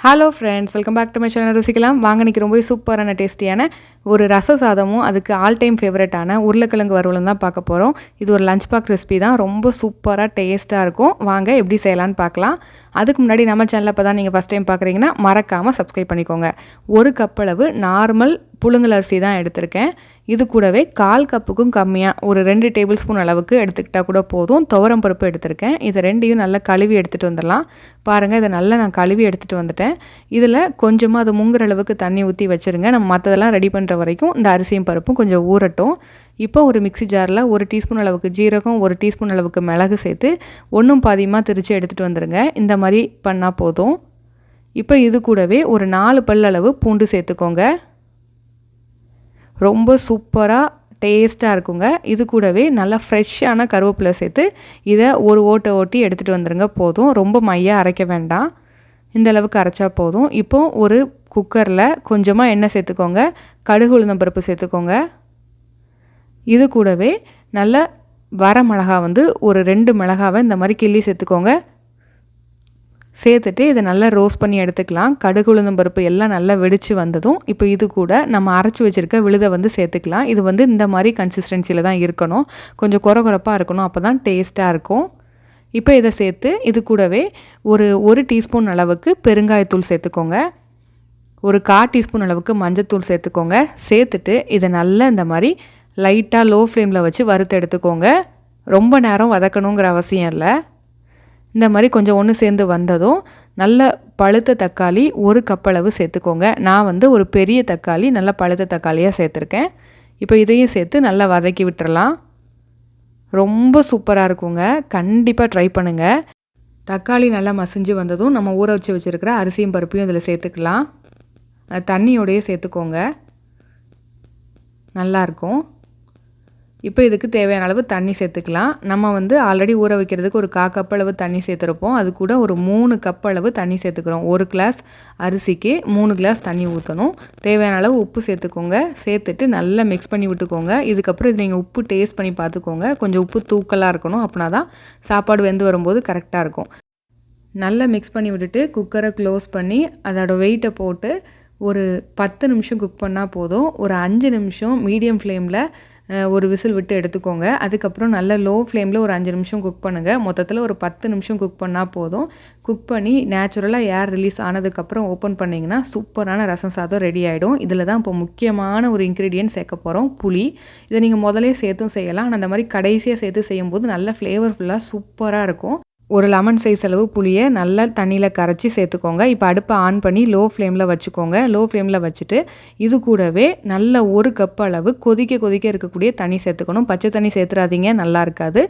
Hello friends, welcome back to my channel ருசிக்கலாம். வாங்க இன்றைக்கி ரொம்ப சூப்பரான டேஸ்டியான ஒரு ரச சாதமும் அதுக்கு ஆல் டைம் ஃபேவரட்டான உருளைக்கிழங்கு வறுவலும் தான் பார்க்க போகிறோம். இது ஒரு லஞ்ச் பாக்ஸ் ரெசிபி தான், ரொம்ப சூப்பராக டேஸ்ட்டாக இருக்கும். வாங்க எப்படி செய்யலான்னு பார்க்கலாம். அதுக்கு முன்னாடி நம்ம சேனலில் இப்போ தான் நீங்கள் ஃபஸ்ட் டைம் பார்க்குறீங்கன்னா மறக்காமல் சப்ஸ்கிரைப் பண்ணிக்கோங்க. ஒரு கப் அளவு நார்மல் புழுங்கல் அரிசி தான் எடுத்திருக்கேன். இது கூடவே 1/4 கப்புக்கும் கம்மியாக ஒரு 2 டேபிள் ஸ்பூன் அளவுக்கு எடுத்துக்கிட்டால் கூட போதும். துவரம் பருப்பு எடுத்திருக்கேன். இதை ரெண்டையும் நல்லா கழுவி எடுத்துகிட்டு வந்துடலாம். பாருங்கள், இதை நல்லா நான் கழுவி எடுத்துகிட்டு வந்துட்டேன். இதில் கொஞ்சமாக அது முங்குற அளவுக்கு தண்ணி ஊற்றி வச்சுருங்க. நம்ம மற்றதெல்லாம் ரெடி பண்ணுற வரைக்கும் இந்த அரிசியும் பருப்பும் கொஞ்சம் ஊறட்டும். இப்போ ஒரு மிக்ஸி ஜாரில் 1 டீஸ்பூன் அளவுக்கு ஜீரகம், 1 டீஸ்பூன் அளவுக்கு மிளகு சேர்த்து ஒன்றும் பாதியமாக திரித்து எடுத்துகிட்டு வந்துடுங்க. இந்த மாதிரி பண்ணால் போதும். இப்போ இது கூடவே ஒரு 4 பல் அளவு பூண்டு சேர்த்துக்கோங்க. ரொம்ப சூப்பராக டேஸ்ட்டாக இருக்குங்க. இது கூடவே நல்லா ஃப்ரெஷ்ஷான கருவேப்பிலை சேர்த்து இதை ஒரு ஓட்டை ஓட்டி எடுத்துகிட்டு வந்துடுங்க. போதும், ரொம்ப மையாக அரைக்க வேண்டாம். இந்த அளவுக்கு அரைச்சா போதும். இப்போ ஒரு குக்கரில் கொஞ்சமாக எண்ணெய் சேர்த்துக்கோங்க. கடுகு உளுந்தம் பருப்பு சேர்த்துக்கோங்க. இது கூடவே நல்ல வர மிளகா ஒரு 2 மிளகாவை இந்த மாதிரி கிள்ளி சேர்த்துக்கோங்க. சேர்த்துட்டு இதை நல்லா ரோஸ்ட் பண்ணி எடுத்துக்கலாம். கடுகு உளுந்தம் பருப்பு எல்லாம் நல்லா வெடித்து வந்ததும் இப்போ இது கூட நம்ம அரைச்சி வச்சுருக்க விழுதை சேர்த்துக்கலாம். இது இந்த மாதிரி கன்சிஸ்டன்சியில் தான் இருக்கணும். கொஞ்சம் கொரகொரப்பாக இருக்கணும், அப்போ தான் டேஸ்ட்டாக இருக்கும். இப்போ இதை சேர்த்து இது கூடவே ஒரு டீஸ்பூன் அளவுக்கு பெருங்காயத்தூள் சேர்த்துக்கோங்க. ஒரு 1/4 டீஸ்பூன் அளவுக்கு மஞ்சத்தூள் சேர்த்துக்கோங்க. சேர்த்துட்டு இதை நல்லா இந்த மாதிரி லைட்டாக லோ ஃப்ளேமில் வச்சு வறுத்து எடுத்துக்கோங்க. ரொம்ப நேரம் வதக்கணுங்கிற அவசியம் இல்லை. இந்த மாதிரி கொஞ்சம் ஒன்று சேர்ந்து வந்ததும் நல்ல பழுத்த தக்காளி 1 கப் அளவு சேர்த்துக்கோங்க. நான் ஒரு பெரிய தக்காளி, நல்ல பழுத்த தக்காளியாக சேர்த்துருக்கேன். இப்போ இதையும் சேர்த்து நல்லா வதக்கி விட்டுறலாம். ரொம்ப சூப்பராக இருக்குங்க, கண்டிப்பாக ட்ரை பண்ணுங்கள். தக்காளி நல்லா மசிஞ்சு வந்ததும் நம்ம ஊற வச்சு வச்சுருக்கிற அரிசியும் பருப்பையும் இதில் சேர்த்துக்கலாம். தண்ணியோடையே சேர்த்துக்கோங்க, நல்லாயிருக்கும். இப்போ இதுக்கு தேவையான அளவு தண்ணி சேர்த்துக்கலாம். நம்ம ஆல்ரெடி ஊற வைக்கிறதுக்கு ஒரு 1/4 கப் அளவு தண்ணி சேர்த்துருப்போம். அது கூட ஒரு 3 கப் அளவு தண்ணி சேர்த்துக்கிறோம். 1 கிளாஸ் அரிசிக்கு 3 கிளாஸ் தண்ணி ஊற்றணும். தேவையான அளவு உப்பு சேர்த்துக்கோங்க. சேர்த்துட்டு நல்லா மிக்ஸ் பண்ணி விட்டுக்கோங்க. இதுக்கப்புறம் இது நீங்கள் உப்பு டேஸ்ட் பண்ணி பார்த்துக்கோங்க. கொஞ்சம் உப்பு தூக்கலாக இருக்கணும், அப்படின்னா தான் சாப்பாடு வெந்து வரும்போது கரெக்டாக இருக்கும். நல்லா மிக்ஸ் பண்ணி விட்டுட்டு குக்கரை க்ளோஸ் பண்ணி அதோட வெயிட்டை போட்டு ஒரு 10 நிமிஷம் குக் பண்ணால் போதும். ஒரு 5 நிமிஷம் மீடியம் ஃப்ளேமில் ஒரு விசில் விட்டு எடுத்துக்கோங்க. அதுக்கப்புறம் நல்ல லோ ஃப்ளேமில் ஒரு 5 நிமிஷம் குக் பண்ணுங்கள். மொத்தத்தில் ஒரு 10 நிமிஷம் குக் பண்ணால் போதும். குக் பண்ணி நேச்சுரலாக ஏர் ரிலீஸ் ஆனதுக்கப்புறம் ஓப்பன் பண்ணிங்கன்னா சூப்பரான ரசம் சாதம் ரெடி ஆகிடும். இதில் தான் இப்போ முக்கியமான ஒரு இன்க்ரீடியன்ட் சேர்க்க போகிறோம், புளி. இதை நீங்கள் முதலே சேர்த்தும் செய்யலாம். ஆனால் அந்த மாதிரி கடைசியாக சேர்த்து செய்யும்போது நல்ல ஃப்ளேவர்ஃபுல்லாக சூப்பராக இருக்கும். ஒரு லெமன் சைஸ் அளவு புளியை நல்லா தண்ணியில் கரைச்சி சேர்த்துக்கோங்க. இப்போ அடுப்பை ஆன் பண்ணி லோ ஃப்ளேமில் வச்சுக்கோங்க. லோ ஃப்ளேமில் வச்சுட்டு இது கூடவே நல்ல 1 கப் அளவு கொதிக்க இருக்கக்கூடிய தண்ணி சேர்த்துக்கணும். பச்சை தண்ணி சேர்த்துறாதீங்க, நல்லா இருக்காது.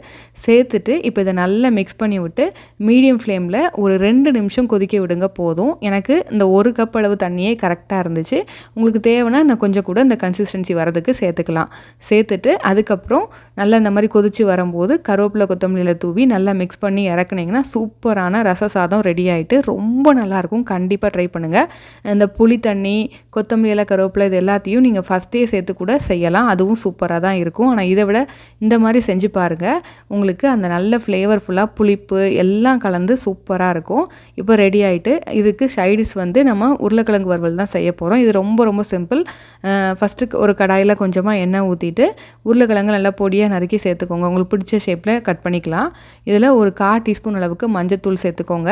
சேர்த்துட்டு இப்போ இதை நல்லா மிக்ஸ் பண்ணி விட்டு மீடியம் ஃப்ளேமில் ஒரு 2 நிமிஷம் கொதிக்க விடுங்க. போதும், எனக்கு இந்த 1 கப் அளவு தண்ணியே கரெக்டாக இருந்துச்சு. உங்களுக்கு தேவைன்னா நான் கொஞ்சம் கூட இந்த கன்சிஸ்டன்சி வரதுக்கு சேர்த்துக்கலாம். சேர்த்துட்டு அதுக்கப்புறம் நல்லா இந்த மாதிரி கொதித்து வரும்போது கருவேப்பிலை கொத்தமல்லியில் தூவி நல்லா மிக்ஸ் பண்ணி இறக்குனீங்கன்னா சூப்பரான ரச சாதம் ரெடி ஆகிட்டு ரொம்ப நல்லாயிருக்கும். கண்டிப்பாக ட்ரை பண்ணுங்கள். இந்த புளி தண்ணி, கொத்தமல்லி இலை, கருவேப்பிலை இது எல்லாத்தையும் நீங்கள் ஃபஸ்ட்டே சேர்த்து கூட செய்யலாம். அதுவும் சூப்பராக தான் இருக்கும். ஆனால் இதை விட இந்த மாதிரி செஞ்சு பாருங்கள். உங்களுக்கு அந்த நல்ல ஃப்ளேவர்ஃபுல்லாக புளிப்பு எல்லாம் கலந்து சூப்பராக இருக்கும். இப்போ ரெடி ஆகிட்டு இதுக்கு சைடிஷ் நம்ம உருளைக்கிழங்கு வறுவல் தான் செய்ய போகிறோம். இது ரொம்ப சிம்பிள். ஃபஸ்ட்டு ஒரு கடாயில் கொஞ்சமாக எண்ணெய் ஊற்றிட்டு உருளைக்கிழங்கு நல்லா பொடியாக நறுக்கி சேர்த்துக்கோங்க. உங்களுக்கு பிடிச்ச ஷேப்பில் கட் பண்ணிக்கலாம். இதில் ஒரு 1/4 டீஸ்பூன் அளவுக்கு மஞ்சத்தூள் சேர்த்துக்கோங்க.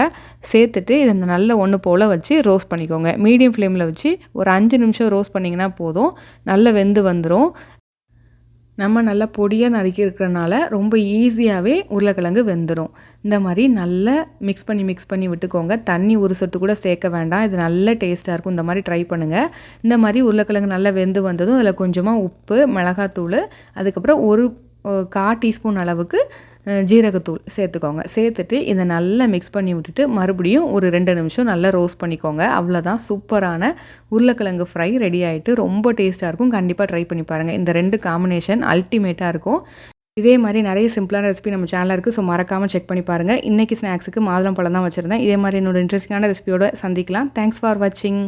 சேர்த்துட்டு இதை நல்லா ஒன்று போல் வச்சு ரோஸ்ட் பண்ணிக்கோங்க. மீடியம் ஃப்ளேமில் வச்சு ஒரு 5 நிமிஷம் ரோஸ்ட் பண்ணிங்கன்னா போதும், நல்லா வெந்து வந்துடும். நம்ம நல்லா பொடியாக நறுக்கி இருக்கிறனால ரொம்ப ஈஸியாகவே உருளைக்கிழங்கு வெந்துடும். இந்த மாதிரி நல்லா மிக்ஸ் பண்ணி விட்டுக்கோங்க. தண்ணி ஒரு சொட்டு கூட சேர்க்க வேண்டாம். இது நல்ல டேஸ்ட்டாக இருக்கும். இந்த மாதிரி ட்ரை பண்ணுங்கள். இந்த மாதிரி உருளைக்கிழங்கு நல்லா வெந்து வந்ததும் அதில் கொஞ்சமாக உப்பு, மிளகாத்தூள், அதுக்கப்புறம் ஒரு 1/4 டீஸ்பூன் அளவுக்கு ஜீரகத்தூள் சேர்த்துக்கோங்க. சேர்த்துட்டு இதை நல்லா மிக்ஸ் பண்ணி விட்டுட்டு மறுபடியும் ஒரு 2 நிமிஷம் நல்லா ரோஸ்ட் பண்ணிக்கோங்க. அவ்வளோதான், சூப்பரான உருளைக்கிழங்கு ஃப்ரை ரெடி ஆகிட்டு ரொம்ப டேஸ்ட்டாக இருக்கும். கண்டிப்பாக ட்ரை பண்ணி பாருங்கள். இந்த 2 காம்பினேஷன் அல்டிமேட்டாக இருக்கும். இதே மாதிரி நிறைய சிம்பிளான ரெசிபி நம்ம சேனலில் இருக்குது. ஸோ மறக்காமல் செக் பண்ணி பாருங்கள். இன்றைக்கி ஸ்நாக்ஸுக்கு மாதுளம்பழம் தான் வச்சுருந்தேன். இதே மாதிரி என்னோட இன்ட்ரெஸ்டிங்கான ரெசிபியோட சந்திக்கலாம். தேங்க்ஸ் ஃபார் வாட்சிங்.